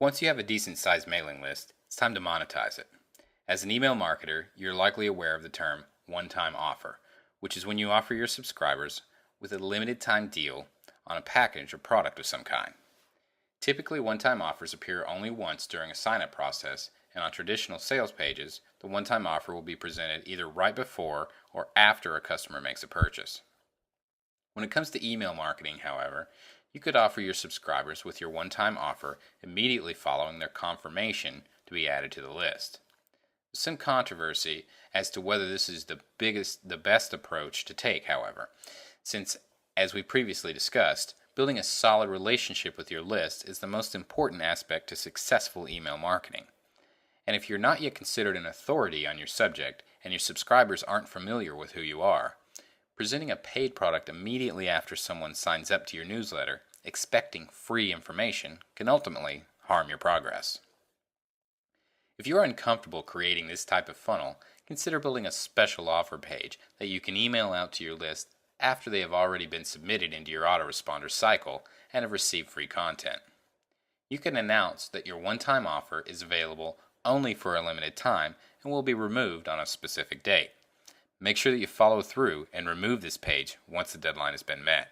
Once you have a decent sized mailing list, it's time to monetize it. As an email marketer, you're likely aware of the term one-time offer, which is when you offer your subscribers with a limited time deal on a package or product of some kind. Typically, one-time offers appear only once during a sign-up process, and on traditional sales pages, the one-time offer will be presented either right before or after a customer makes a purchase. When it comes to email marketing, however, you could offer your subscribers with your one-time offer immediately following their confirmation to be added to the list. There's some controversy as to whether this is the best approach to take, however, since, as we previously discussed, building a solid relationship with your list is the most important aspect to successful email marketing. And if you're not yet considered an authority on your subject and your subscribers aren't familiar with who you are, presenting a paid product immediately after someone signs up to your newsletter, expecting free information, can ultimately harm your progress. If you are uncomfortable creating this type of funnel, consider building a special offer page that you can email out to your list after they have already been submitted into your autoresponder cycle and have received free content. You can announce that your one-time offer is available only for a limited time and will be removed on a specific date. Make sure that you follow through and remove this page once the deadline has been met.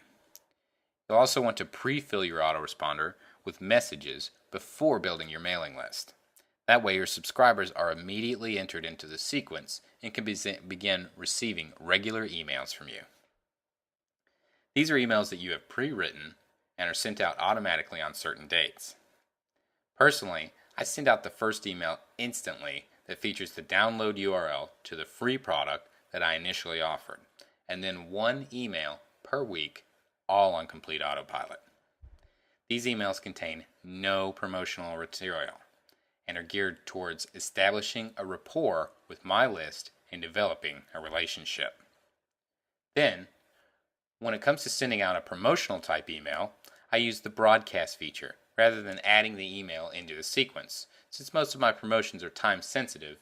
You'll also want to pre-fill your autoresponder with messages before building your mailing list. That way your subscribers are immediately entered into the sequence and can begin receiving regular emails from you. These are emails that you have pre-written and are sent out automatically on certain dates. Personally, I send out the first email instantly that features the download URL to the free product that I initially offered, and then one email per week, all on complete autopilot. These emails contain no promotional material and are geared towards establishing a rapport with my list and developing a relationship. Then, when it comes to sending out a promotional type email, I use the broadcast feature rather than adding the email into the sequence, since most of my promotions are time sensitive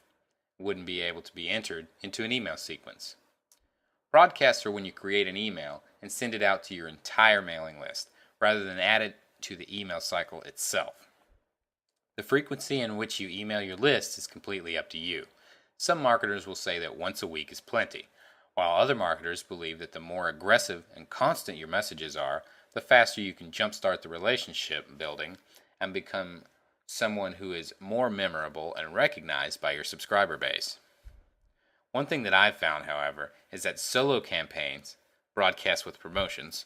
and wouldn't be able to be entered into an email sequence. Broadcasts are when you create an email and send it out to your entire mailing list, rather than add it to the email cycle itself. The frequency in which you email your list is completely up to you. Some marketers will say that once a week is plenty, while other marketers believe that the more aggressive and constant your messages are, the faster you can jumpstart the relationship building and become someone who is more memorable and recognized by your subscriber base. One thing that I've found, however, is that solo campaigns, broadcasts with promotions,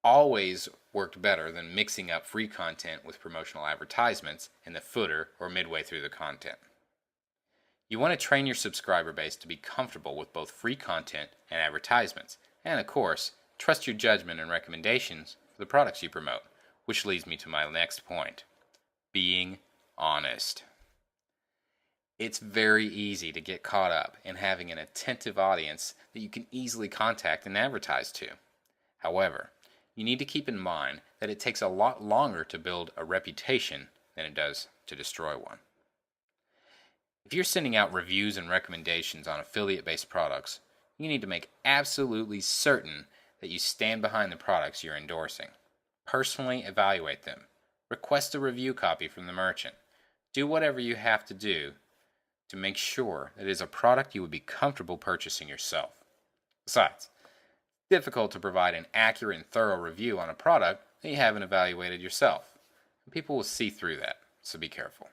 always worked better than mixing up free content with promotional advertisements in the footer or midway through the content. You want to train your subscriber base to be comfortable with both free content and advertisements, and of course, trust your judgment and recommendations for the products you promote, which leads me to my next point: being honest. It's very easy to get caught up in having an attentive audience that you can easily contact and advertise to. However, you need to keep in mind that it takes a lot longer to build a reputation than it does to destroy one. If you're sending out reviews and recommendations on affiliate-based products, you need to make absolutely certain that you stand behind the products you're endorsing. Personally evaluate them. Request a review copy from the merchant. Do whatever you have to do to make sure that it is a product you would be comfortable purchasing yourself. Besides, it's difficult to provide an accurate and thorough review on a product that you haven't evaluated yourself. And people will see through that, so be careful.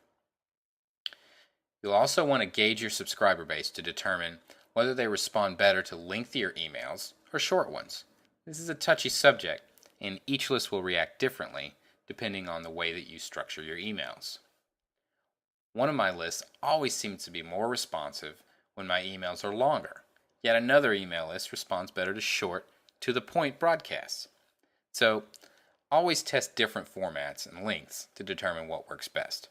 You'll also want to gauge your subscriber base to determine whether they respond better to lengthier emails or short ones. This is a touchy subject, and each list will react differently depending on the way that you structure your emails. One of my lists always seems to be more responsive when my emails are longer, yet another email list responds better to short, to-the-point broadcasts. So, always test different formats and lengths to determine what works best.